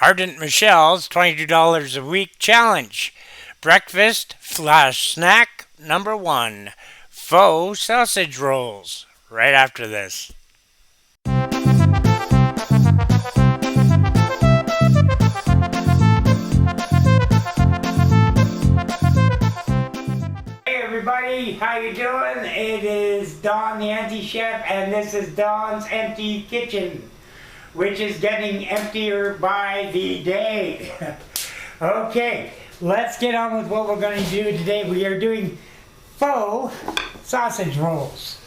Ardent Michelle's $22 a week challenge. Breakfast flash snack number one, Faux Sausage Rolls. Right after this. Hey everybody, how you doing? It is Don the Anti-Chef and this is Don's Empty Kitchen, which is getting emptier by the day. Okay, let's get on with what we're going to do today. We are doing faux sausage rolls.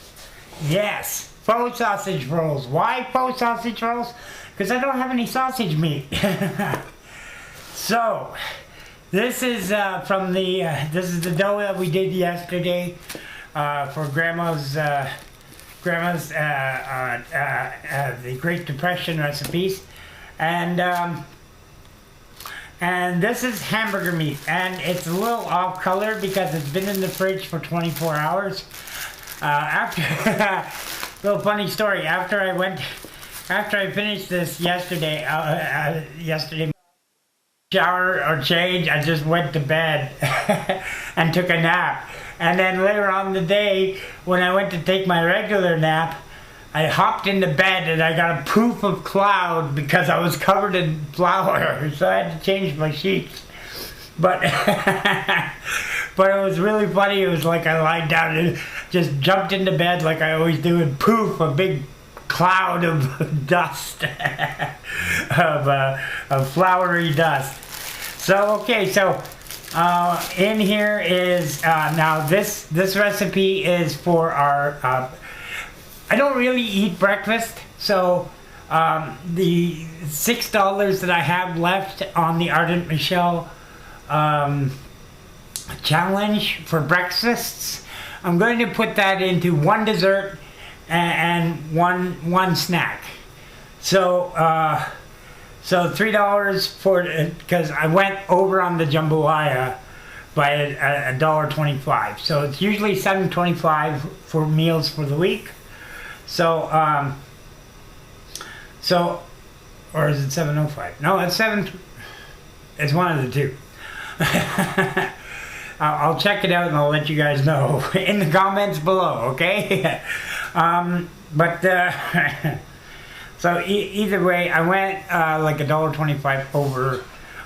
Yes, faux sausage rolls. Why faux sausage rolls? Because I don't have any sausage meat. So, this is this is the dough that we did yesterday for Grandma's the Great Depression recipes, and this is hamburger meat, and it's a little off color because it's been in the fridge for 24 hours. After little funny story. After I finished this yesterday, shower or change, I just went to bed and took a nap. And then later on in the day, when I went to take my regular nap, I hopped into bed and I got a poof of cloud because I was covered in flour, so I had to change my sheets. But but it was really funny. It was like I lied down and just jumped into bed like I always do, and poof, a big cloud of dust, of floury dust. So okay, so in here is now this recipe is for our. I don't really eat breakfast, so the $6 that I have left on the Ardent Michelle challenge for breakfasts, I'm going to put that into one dessert and one snack. So so $3 for, because I went over on the jambalaya by $1.25. So it's usually $7.25 for meals for the week. So or is it $7.05? No, it's $7. It's one of the two. I'll check it out and I'll let you guys know in the comments below, okay? So either way, I went like $1.25 over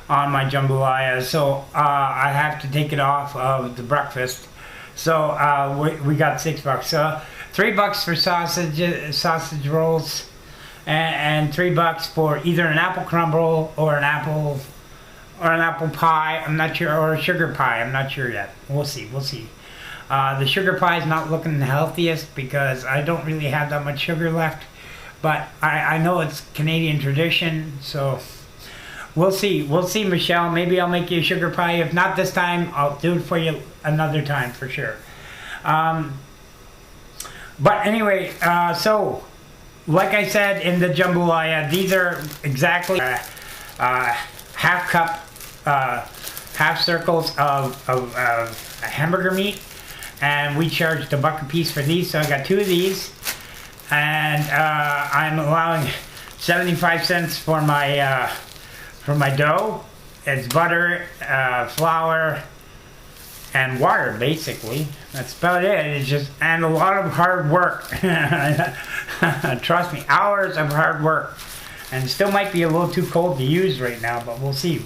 on my jambalaya, so I have to take it off of the breakfast. So we got $6. So $3 for sausage rolls, and $3 for either an apple crumble or an apple pie. I'm not sure, or a sugar pie. I'm not sure yet. We'll see. The sugar pie is not looking the healthiest because I don't really have that much sugar left. But I know it's Canadian tradition, so we'll see. We'll see, Michelle. Maybe I'll make you a sugar pie. If not this time, I'll do it for you another time for sure. But anyway, so like I said in the jambalaya, these are exactly half cup, half circles of hamburger meat, and we charged $1 a piece for these. So I got 2 of these. And I'm allowing 75 cents for my dough. It's butter, flour, and water, basically. That's about it. It's just, and a lot of hard work. Trust me, hours of hard work. And it still might be a little too cold to use right now, but we'll see.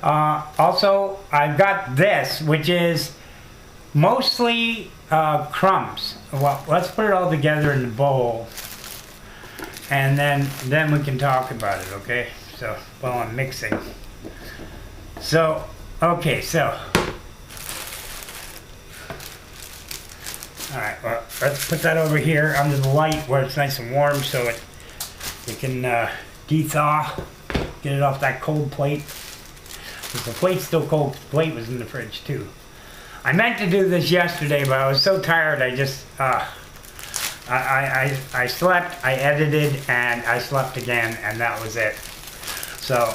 Also, I've got this, which is mostly crumbs. Well, let's put it all together in the bowl, and then we can talk about it, okay? So while I'm mixing. So okay, so all right, well, let's put that over here under the light where it's nice and warm, so we can de-thaw, get it off that cold plate. Because the plate's still cold. The plate was in the fridge too. I meant to do this yesterday, but I was so tired. I just I slept, I edited, and I slept again, and that was it. So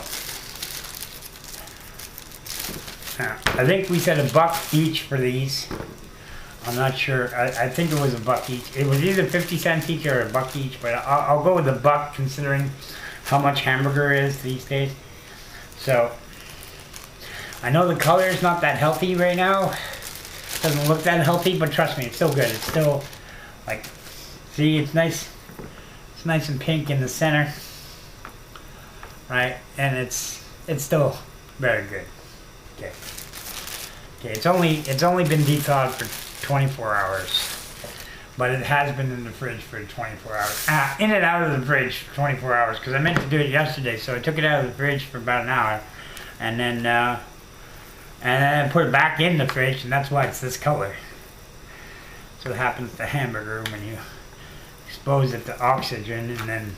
I think we said $1 each for these. I'm not sure. I think it was $1 each. It was either 50 cents each or $1 each, but I'll go with $1 considering how much hamburger is these days. So I know the color is not that healthy right now. Doesn't look that healthy, but trust me, it's still good. It's still like, see, it's nice. It's nice and pink in the center, right? And it's still very good. Okay. Okay. It's only been deep thawed for 24 hours. But it has been in the fridge for 24 hours. In and out of the fridge for 24 hours, because I meant to do it yesterday, so I took it out of the fridge for about an hour, and then I put it back in the fridge, and that's why it's this color. So it happens to hamburger when you expose it to oxygen and then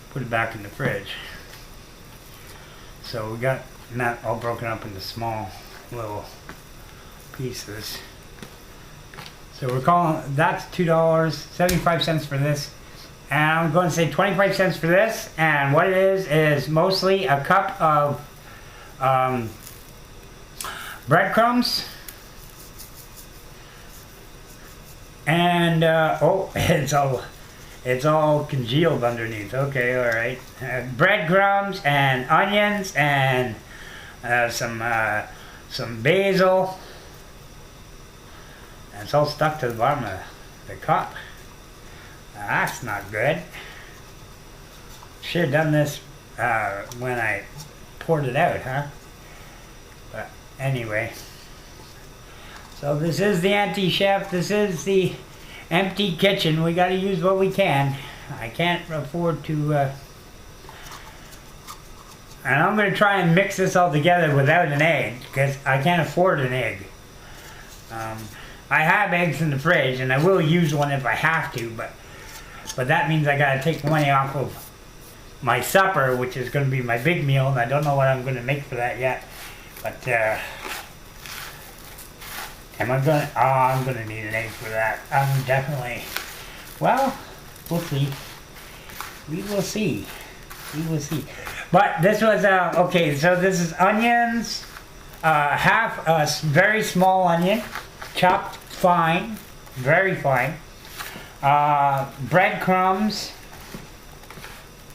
put it back in the fridge. So we got that all broken up into small little pieces. So we're calling, that's $2.75 for this. And I'm going to say 25 cents for this. And what it is mostly a cup of breadcrumbs. And, oh, it's all congealed underneath. Okay, all right. Breadcrumbs and onions and some basil. It's all stuck to the bottom of the cup. That's not good. Should have done this when I poured it out, huh? But anyway. So this is the anti-chef. This is the empty kitchen. We got to use what we can. I can't afford to... and I'm going to try and mix this all together without an egg, because I can't afford an egg. I have eggs in the fridge, and I will use one if I have to, but that means I gotta take money off of my supper, which is gonna be my big meal, and I don't know what I'm gonna make for that yet. But am I gonna? Oh, I'm gonna need an egg for that. I'm definitely. Well, we'll see. We will see. We will see. But this was okay. So this is onions, half a very small onion, chopped fine, very fine. Breadcrumbs,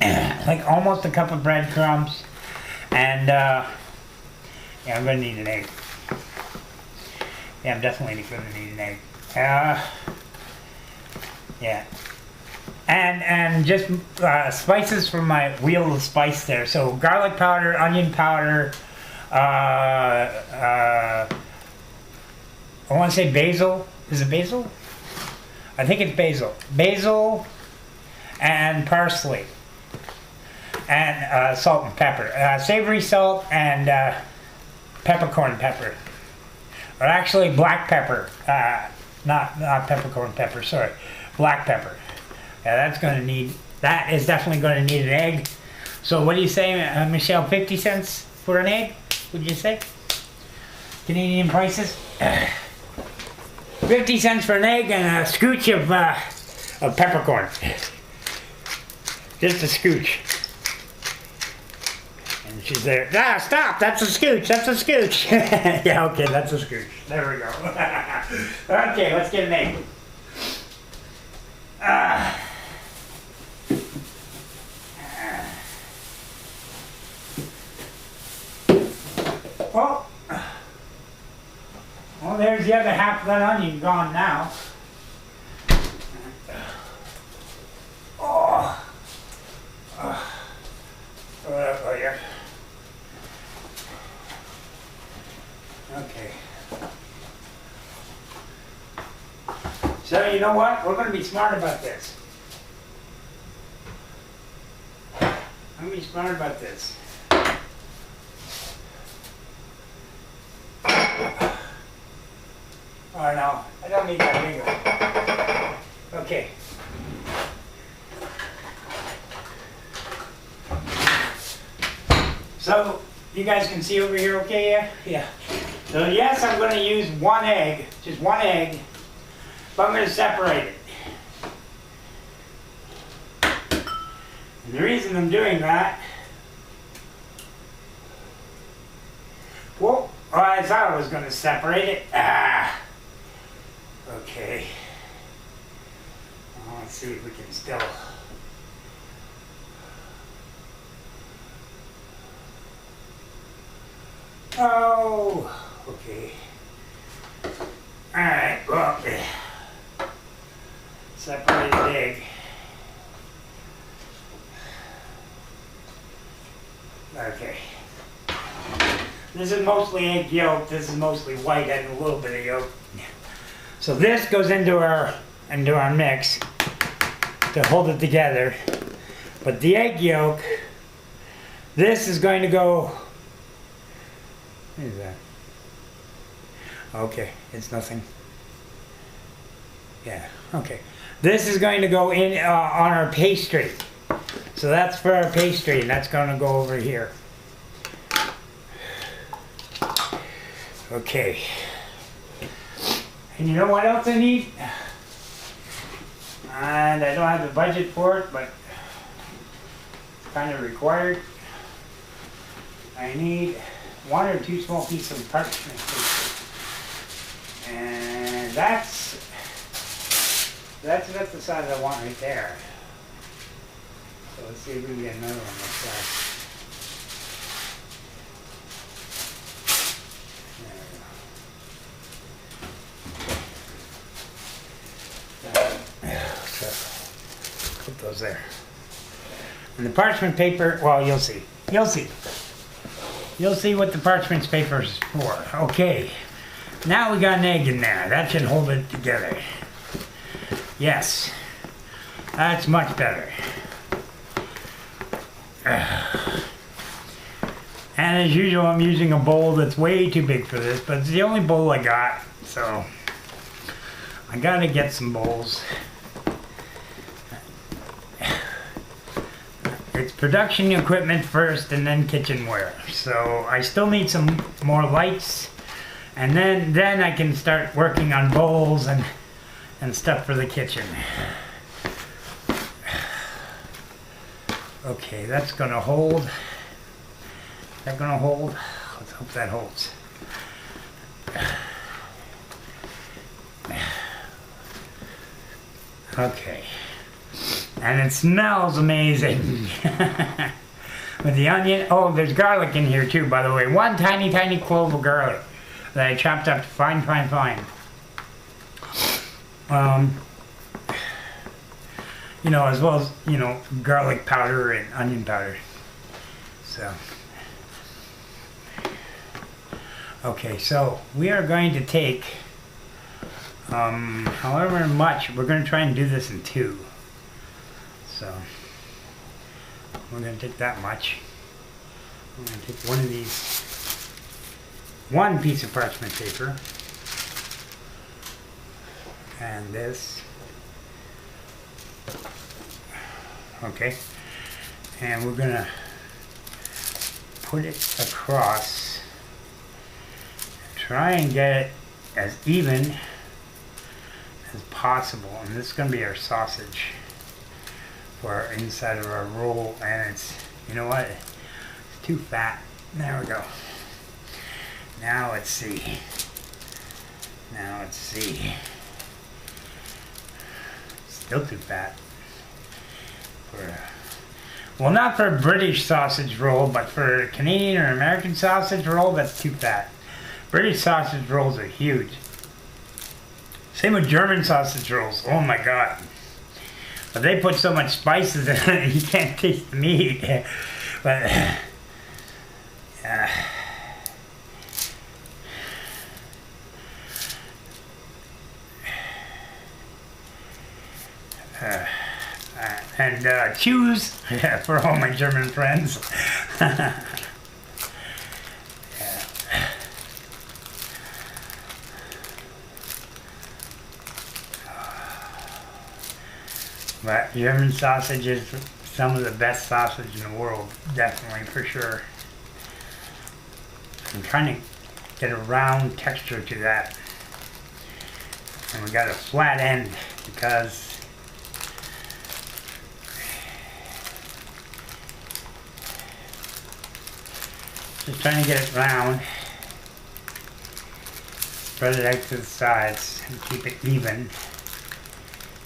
like almost a cup of breadcrumbs, and yeah, I'm gonna need an egg. Yeah, I'm definitely gonna need an egg. Yeah, and just spices from my wheel of spice there. So garlic powder, onion powder. I want to say basil. Is it basil? I think it's basil. Basil and parsley. And salt and pepper. Savory salt and peppercorn pepper. Or actually black pepper. Not peppercorn pepper, sorry. Black pepper. Yeah, that is definitely going to need an egg. So what do you say, Michelle? 50 cents for an egg, would you say? Canadian prices? 50 cents for an egg and a scooch of peppercorn. Just a scooch. And she's there. Ah, stop! That's a scooch! That's a scooch! Yeah, okay, that's a scooch. There we go. Okay, let's get an egg. Well, there's the other half of that onion gone now. Oh. Oh, yeah. Okay. So, you know what? We're going to be smart about this. I'm going to be smart about this. Oh no, I don't need that big one. Okay. So, you guys can see over here okay, yeah? Yeah. So yes, I'm going to use one egg, just one egg, but I'm going to separate it. And the reason I'm doing that, well, I thought I was going to separate it. Okay. Well, let's see if we can still. Oh, okay. Alright, well, separated egg. Okay. This is mostly egg yolk, this is mostly white and a little bit of yolk. So this goes into our mix to hold it together. But the egg yolk, this is going to go, what is that? Okay, it's nothing. Yeah, okay. This is going to go in on our pastry. So that's for our pastry, and that's going to go over here. Okay. And you know what else I need? And I don't have the budget for it, but it's kind of required. I need 1 or 2 small pieces of parchment paper. And that's about the size I want right there. So let's see if we can get another one like that. So put those there. And the parchment paper, well, you'll see. You'll see. You'll see what the parchment paper is for. Okay. Now we got an egg in there. That should hold it together. Yes. That's much better. And as usual, I'm using a bowl that's way too big for this, but it's the only bowl I got, so I gotta get some bowls. It's production equipment first and then kitchenware. So I still need some more lights, and then I can start working on bowls and stuff for the kitchen. Okay, that's gonna hold. Is that gonna hold? Let's hope that holds. Okay. And it smells amazing. With the onion. Oh, there's garlic in here too, by the way. 1 tiny, tiny clove of garlic that I chopped up fine. You know, as well as, you know, garlic powder and onion powder. So. Okay, so we are going to take, however much, we're going to try and do this in 2. So, we're going to take that much. I'm going to take one of these, 1 piece of parchment paper, and this. Okay, and we're going to put it across, try and get it as even as possible. And this is going to be our sausage for our inside of our roll, and it's, you know what, it's too fat. There we go. Now let's see. Still too fat. Well, not for a British sausage roll, but for a Canadian or American sausage roll, that's too fat. British sausage rolls are huge. Same with German sausage rolls. Oh my god. But they put so much spices in it, you can't taste the meat. But, and choose for all my German friends. But German sausage is some of the best sausage in the world, definitely, for sure. I'm trying to get a round texture to that. And we got a flat end because just trying to get it round, spread it out to the sides and keep it even,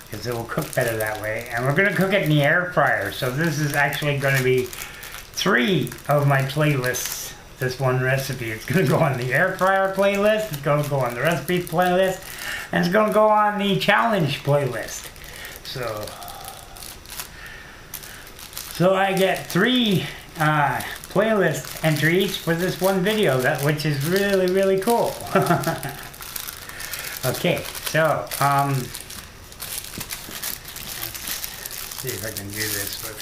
because it will cook better that way. And we're going to cook it in the air fryer, so this is actually going to be 3 of my playlists this one recipe. It's going to go on the air fryer playlist, it's going to go on the recipe playlist, and it's going to go on the challenge playlist. So I get 3 playlist entries for this one video, which is really, really cool. Okay, so let's see if I can do this with.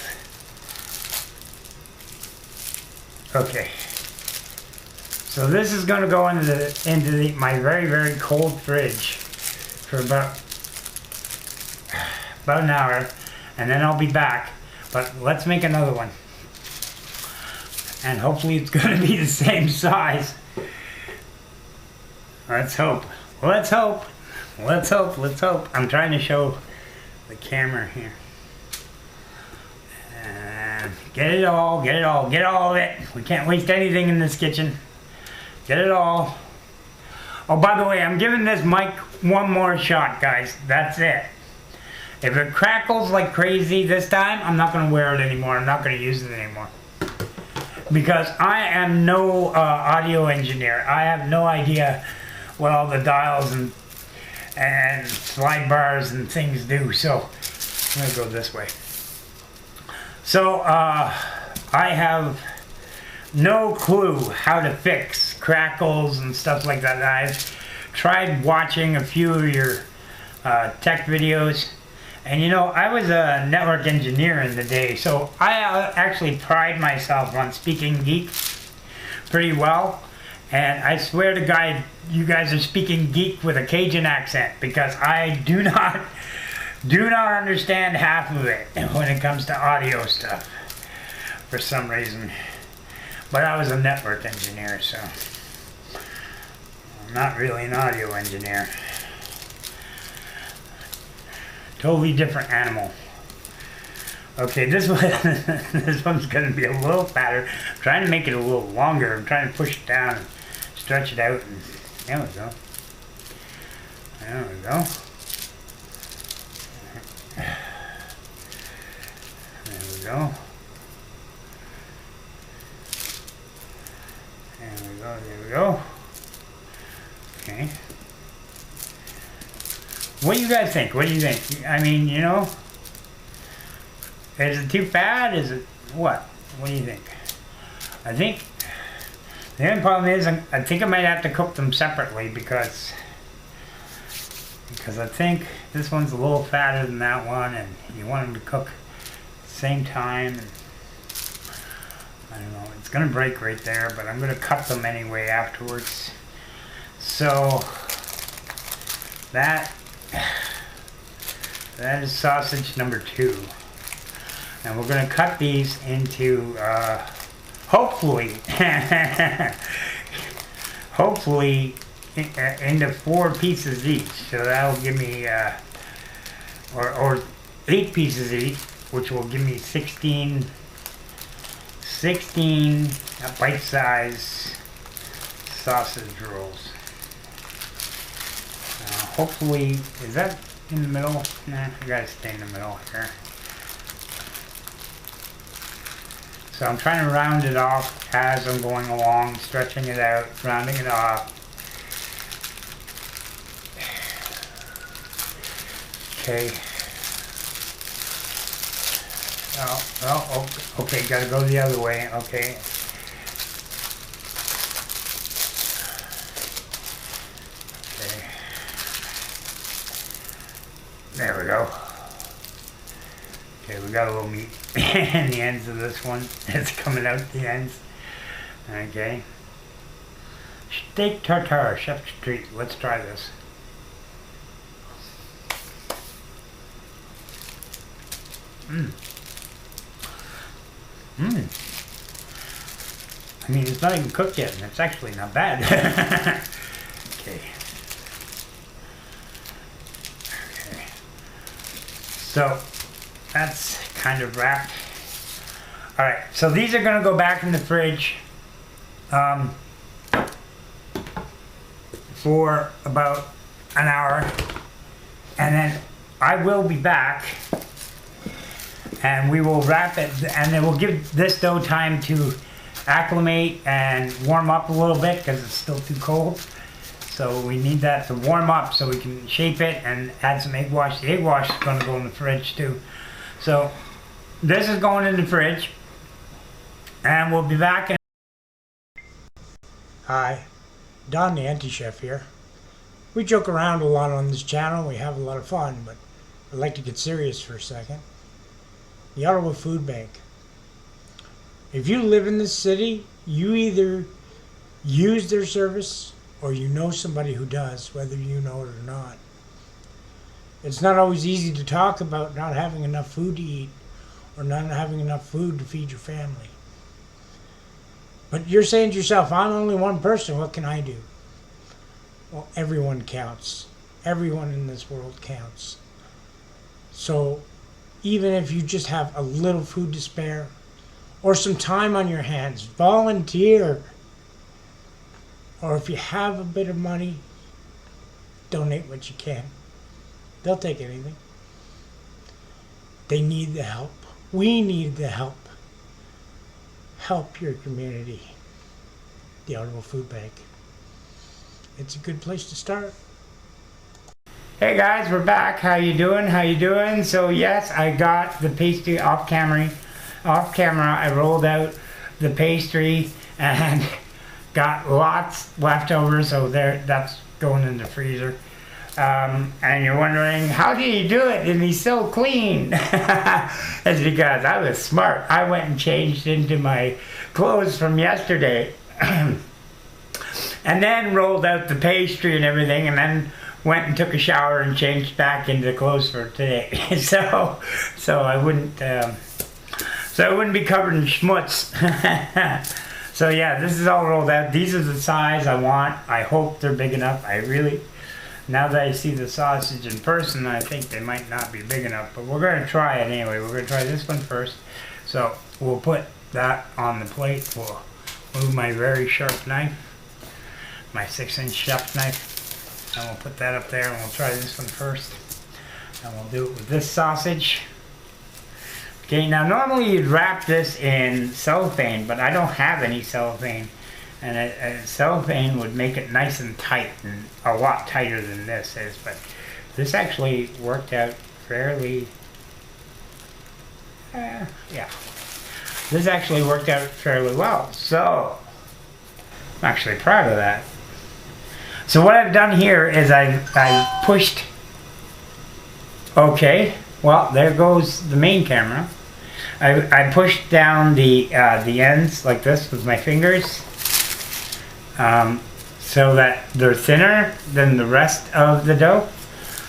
Okay, so this is going to go into my very, very cold fridge for about an hour, and then I'll be back. But let's make another one, and hopefully it's going to be the same size. Let's hope. Let's hope. Let's hope. Let's hope. I'm trying to show the camera here. And get it all. Get it all. Get all of it. We can't waste anything in this kitchen. Get it all. Oh, by the way, I'm giving this mic one more shot, guys. That's it. If it crackles like crazy this time, I'm not going to wear it anymore. I'm not going to use it anymore. Because I am no audio engineer. I have no idea what all the dials and slide bars and things do. So I'm going to go this way. So I have no clue how to fix crackles and stuff like that. I've tried watching a few of your tech videos. And you know, I was a network engineer in the day, so I actually pride myself on speaking geek pretty well. And I swear to God, you guys are speaking geek with a Cajun accent, because I do not understand half of it when it comes to audio stuff for some reason. But I was a network engineer, so I'm not really an audio engineer. Totally different animal. Okay, this one's going to be a little fatter. I'm trying to make it a little longer. I'm trying to push it down and stretch it out. And there we go. There we go. There we go. There we go. There we go. Okay. What do you guys think? What do you think? I mean, you know, is it too fat? Is it what? What do you think? I think the only problem is I think I might have to cook them separately because I think this one's a little fatter than that one, and you want them to cook at the same time. And I don't know. It's gonna break right there, but I'm gonna cut them anyway afterwards. So that is sausage number 2, and we're going to cut these into hopefully into 4 pieces each. So that'll give me or 8 pieces each, which will give me 16 bite-sized sausage rolls. Hopefully, is that in the middle? Nah, I gotta stay in the middle here. So I'm trying to round it off as I'm going along, stretching it out, rounding it off. Okay. Oh, okay, gotta go the other way, okay. There we go. Okay, we got a little meat in the ends of this one. It's coming out the ends. Okay. Steak tartare, Chef's Treat. Let's try this. I mean, it's not even cooked yet, and it's actually not bad. Okay. So that's kind of wrapped. Alright, so these are going to go back in the fridge for about an hour, and then I will be back and we will wrap it, and then we'll give this dough time to acclimate and warm up a little bit because it's still too cold. So we need that to warm up so we can shape it and add some egg wash. The egg wash is going to go in the fridge too. So this is going in the fridge, and we'll be back in. Hi, Don the Anti-Chef here. We joke around a lot on this channel. We have a lot of fun, but I'd like to get serious for a second. The Ottawa Food Bank. If you live in this city, you either use their service or you know somebody who does, whether you know it or not. It's not always easy to talk about not having enough food to eat or not having enough food to feed your family. But you're saying to yourself, I'm only one person, what can I do? Well, everyone counts. Everyone in this world counts. So even if you just have a little food to spare or some time on your hands, volunteer. Or if you have a bit of money, donate what you can. They'll take anything. They need the help. We need the help. Help your community. The Ottawa Food Bank. It's a good place to start. Hey guys, we're back. How you doing? How you doing? So yes, I got the pastry off camera. Off camera, I rolled out the pastry and got lots left over, so that's going in the freezer. And you're wondering, how did he do it and he's so clean? That's because I was smart. I went and changed into my clothes from yesterday and then rolled out the pastry and everything, and then went and took a shower and changed back into the clothes for today. so I wouldn't be covered in schmutz. So yeah, this is all rolled out. These are the size I want. I hope they're big enough. Now that I see the sausage in person, I think they might not be big enough, but we're going to try it anyway. We're going to try this one first. So we'll put that on the plate. We'll move my very sharp knife, my 6-inch chef knife, and we'll put that up there, and we'll try this one first. And we'll do it with this sausage. Okay, now normally you'd wrap this in cellophane, but I don't have any cellophane. And cellophane would make it nice and tight, and a lot tighter than this is. But this actually worked out fairly, This actually worked out fairly well. So, I'm actually proud of that. So what I've done here is I pushed, okay, well there goes the main camera. I pushed down the ends like this with my fingers, so that they're thinner than the rest of the dough,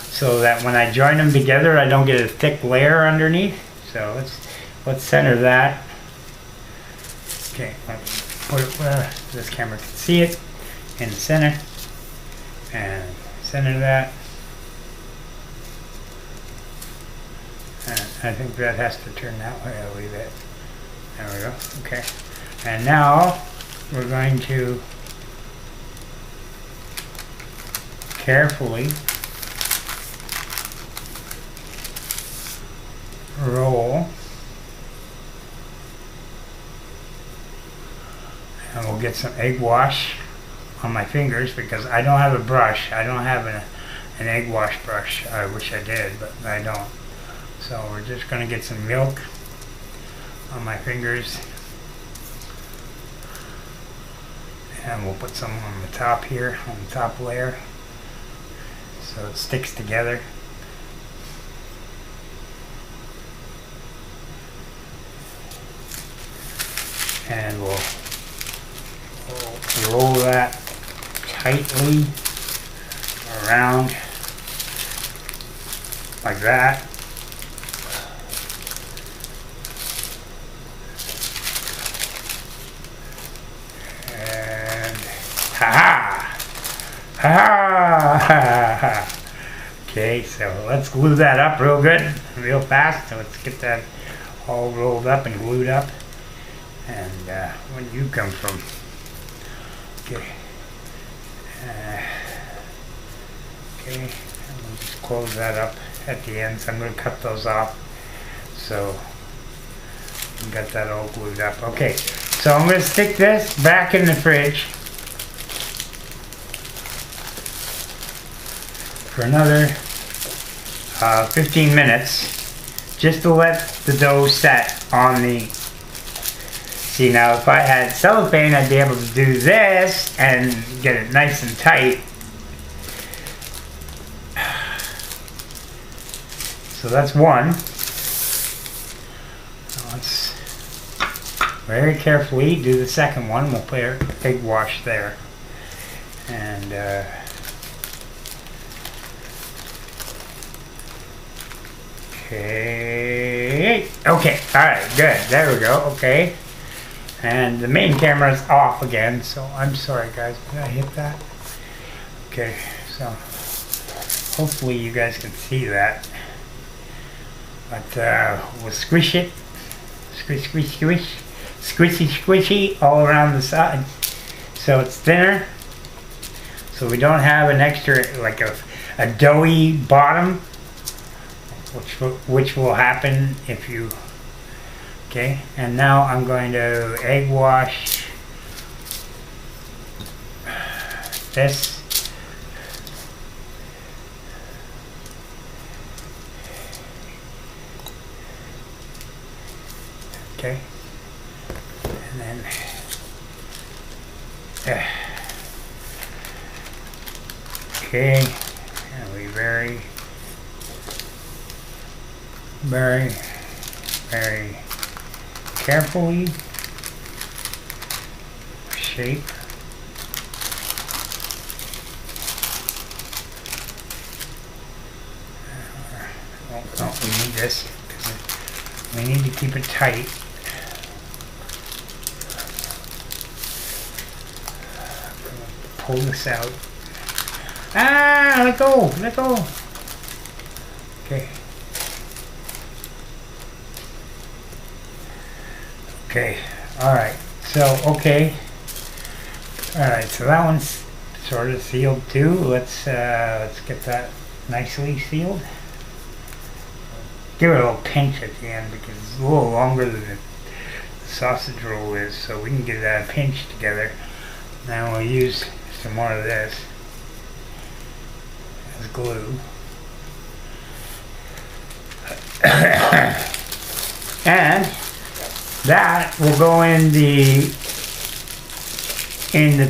so that when I join them together I don't get a thick layer underneath. So let's center that. Okay, let's put it where this camera can see it, in the center, and center that. I think that has to turn that way. I'll leave it. There we go. Okay. And now we're going to carefully roll. And we'll get some egg wash on my fingers because I don't have a brush. I don't have an egg wash brush. I wish I did, but I don't. So we're just going to get some milk on my fingers, and we'll put some on the top here, on the top layer, so it sticks together. And we'll roll that tightly around like that. Ha-ha! Ha-ha! Okay, so let's glue that up real good, real fast. So let's get that all rolled up and glued up. And where do you come from? Okay. Okay, and we'll just close that up at the ends. I'm going to cut those off. So we got that all glued up. Okay, So I'm going to stick this back in the fridge for another 15 minutes, just to let the dough set on the... See, now if I had cellophane, I'd be able to do this and get it nice and tight. So that's one. So let's very carefully do the second one. We'll put our egg wash there. And okay. Okay. Alright, good. There we go. Okay. And the main camera is off again, so I'm sorry guys, did I hit that? Okay, so hopefully you guys can see that. But we'll squish it. Squish, squish, squish. Squishy, squishy all around the side. So it's thinner. So we don't have an extra, like a doughy bottom. Which will happen if you... Okay, and now I'm going to egg wash this. Okay, and then okay, and we very carefully shape. Oh, we need this because we need to keep it tight. Pull this out. Ah, let go, let go. Okay. Okay, alright, so okay. Alright, so that one's sort of sealed too. Let's get that nicely sealed. Give it a little pinch at the end because it's a little longer than the sausage roll is, so we can get that pinch together. Now we'll use some more of this as glue. And that will go in the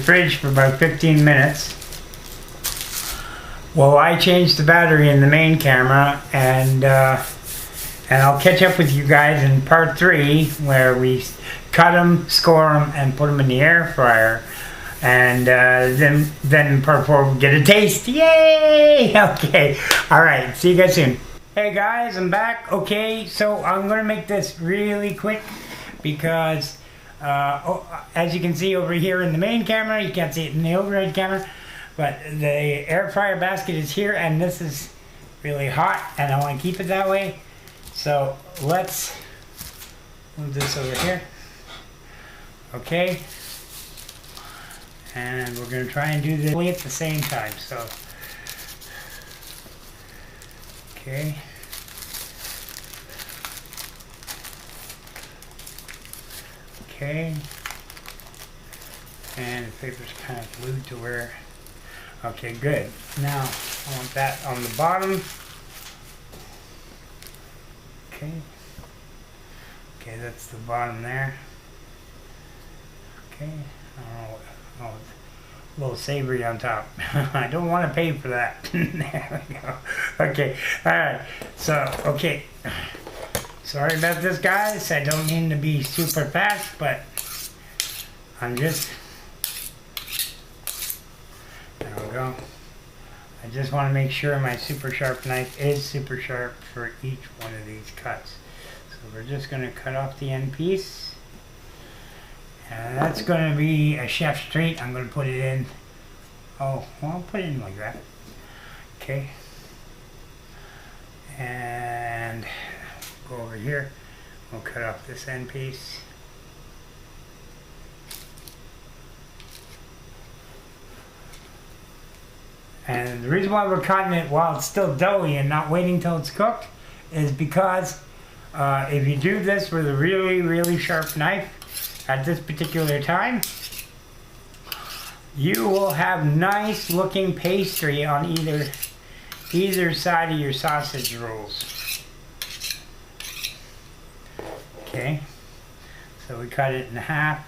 fridge for about 15 minutes. Well, I changed the battery in the main camera, and I'll catch up with you guys in part 3 where we cut them, score them, and put them in the air fryer. And then in part 4 we'll get a taste. Yay! Okay. All right. See you guys soon. Hey guys, I'm back. Okay, so I'm gonna make this really quick because as you can see over here in the main camera, you can't see it in the overhead camera, but the air fryer basket is here, and this is really hot, and I want to keep it that way. So let's move this over here. Okay, and we're gonna try and do this at the same time. So okay. Okay. And the paper's kind of glued to where... Okay, good. Now, I want that on the bottom. Okay. Okay, that's the bottom there. Okay. Oh, a little savory on top. I don't want to pay for that. There we go. Okay. Alright. So, okay. Sorry about this, guys. I don't mean to be super fast, but I'm just... There we go. I just want to make sure my super sharp knife is super sharp for each one of these cuts. So we're just going to cut off the end piece. And that's going to be a chef's treat. I'm going to put it in. Oh, well, I'll put it in like that. Okay. And go over here. We'll cut off this end piece. And the reason why we're cutting it while it's still doughy and not waiting till it's cooked is because if you do this with a really, really sharp knife, at this particular time, you will have nice looking pastry on either side of your sausage rolls. Okay, so we cut it in half.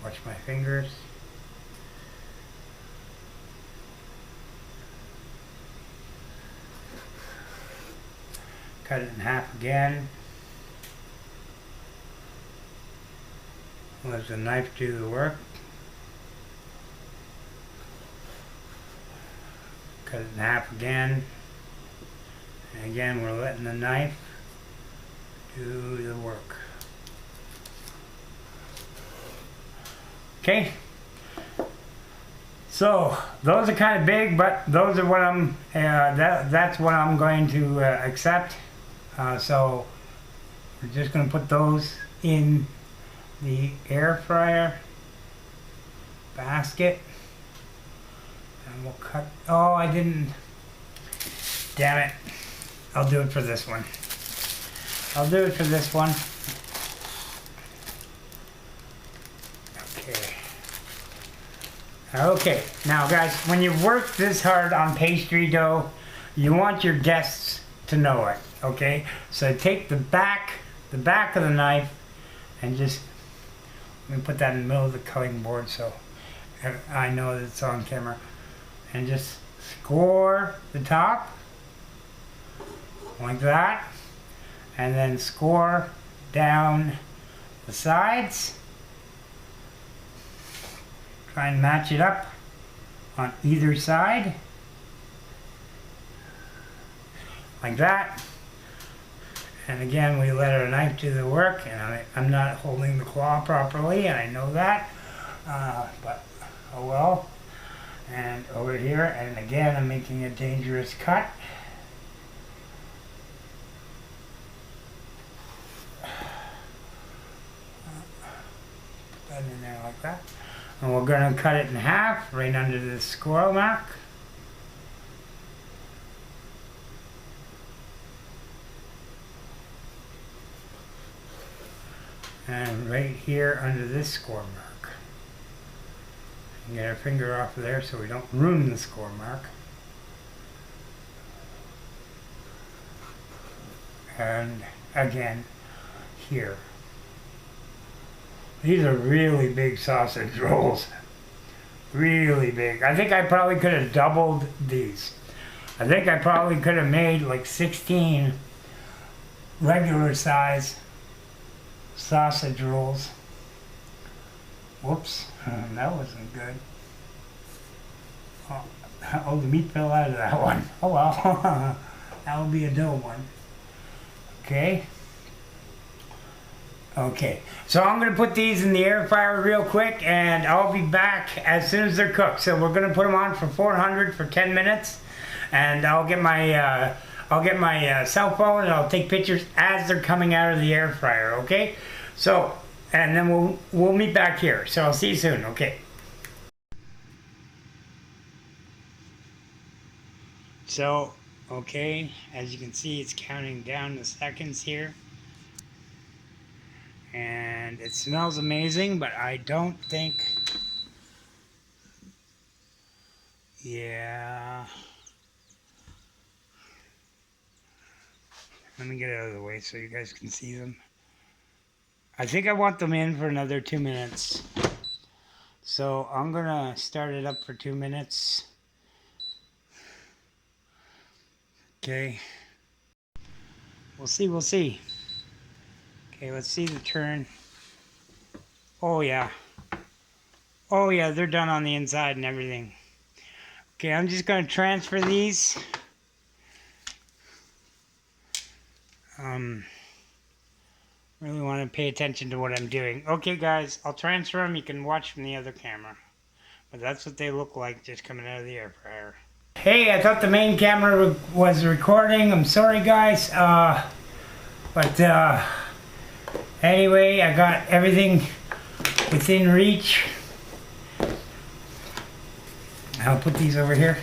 Watch my fingers. Cut it in half again. Let the knife do the work. Cut it in half again. And again, we're letting the knife do the work. Okay. So those are kind of big, but those are what I'm. That's what I'm going to accept. So we're just going to put those in the air fryer basket, and we'll cut. Oh, I didn't. Damn it! I'll do it for this one. I'll do it for this one. Okay. Okay. Now, guys, when you work this hard on pastry dough, you want your guests to know it. Okay. So take the back of the knife and just. Let me put that in the middle of the cutting board so I know that it's on camera. And just score the top like that. And then score down the sides. Try and match it up on either side. Like that. And again, we let our knife do the work, and I'm not holding the claw properly, and I know that, but oh well. And over here, and again, I'm making a dangerous cut. Put that in there like that. And we're going to cut it in half, right under the squirrel mark. And right here under this score mark. Get our finger off of there so we don't ruin the score mark. And again, here. These are really big sausage rolls. Really big. I think I probably could have doubled these. I think I probably could have made like 16 regular size sausage rolls. Whoops, that wasn't good. Oh, the meat fell out of that one. Oh well, that will be a dough one. Okay. Okay, so I'm going to put these in the air fryer real quick, and I'll be back as soon as they're cooked. So we're going to put them on for 400 for 10 minutes, and I'll get my cell phone and I'll take pictures as they're coming out of the air fryer. Okay, so and then we'll meet back here. So I'll see you soon. Okay. So okay, as you can see, it's counting down the seconds here. And it smells amazing, but I don't think, yeah. Let me get out of the way so you guys can see them. I think I want them in for another 2 minutes. So I'm gonna start it up for 2 minutes. Okay. We'll see. Okay, let's see the turn. Oh yeah, they're done on the inside and everything. Okay, I'm just going to transfer these. Really want to pay attention to what I'm doing. Okay guys, I'll transfer them. You can watch from the other camera. But that's what they look like just coming out of the air fryer. Hey, I thought the main camera was recording. I'm sorry guys. Anyway, I got everything within reach. I'll put these over here.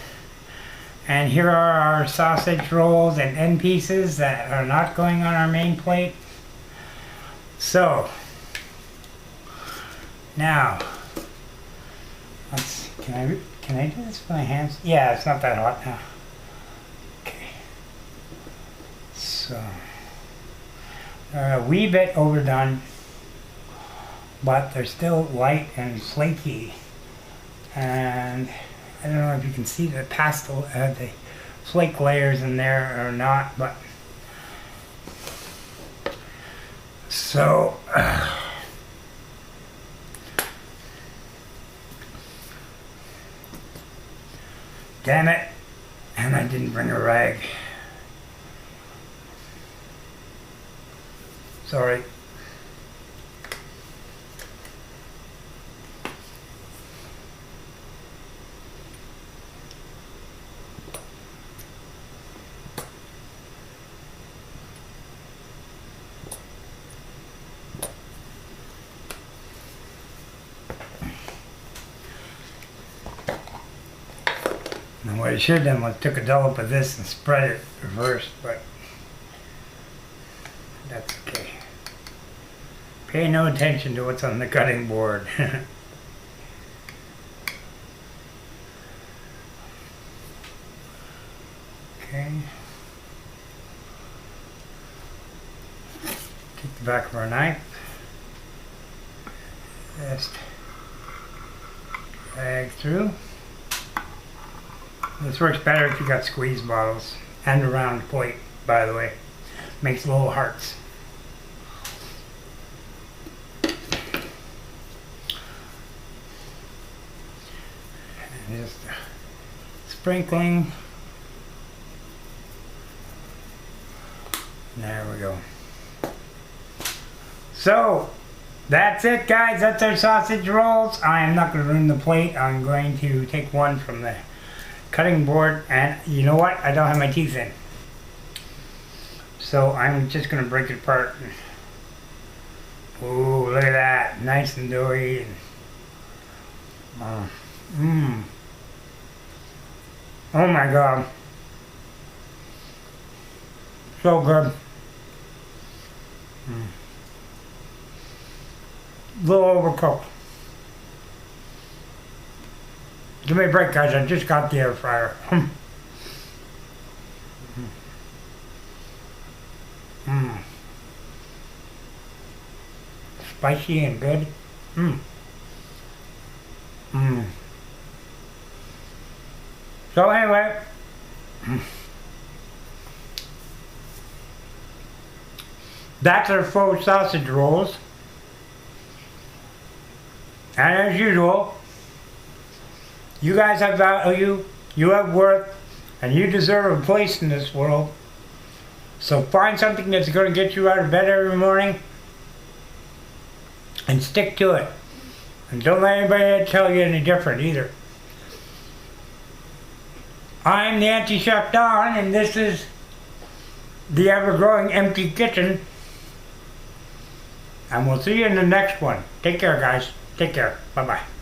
And here are our sausage rolls and end pieces that are not going on our main plate. So now can I do this with my hands? Yeah, it's not that hot now. Okay. So they're a wee bit overdone, but they're still light and flaky. And I don't know if you can see the pastel, the flake layers in there or not, but so damn it, and I didn't bring a rag. Sorry. And what I should have done was took a dollop of this and spread it reversed, but that's okay. Pay no attention to what's on the cutting board. Okay. Take the back of our knife. Just drag through. This works better if you got squeeze bottles and a round plate, by the way. Makes little hearts. And just sprinkling. There we go. So that's it, guys. That's our sausage rolls. I am not going to ruin the plate. I'm going to take one from the cutting board, and you know what? I don't have my teeth in. So I'm just going to break it apart. Ooh, look at that. Nice and doughy. Oh my God. So good. A little overcooked. Give me a break, guys. I just got the air fryer. Spicy and good. So anyway, that's our faux sausage rolls. And as usual, you guys have value, you have worth, and you deserve a place in this world. So find something that's going to get you out of bed every morning and stick to it. And don't let anybody tell you any different either. I'm the Anti-Chef Don, and this is the ever-growing empty kitchen. And we'll see you in the next one. Take care, guys. Take care. Bye-bye.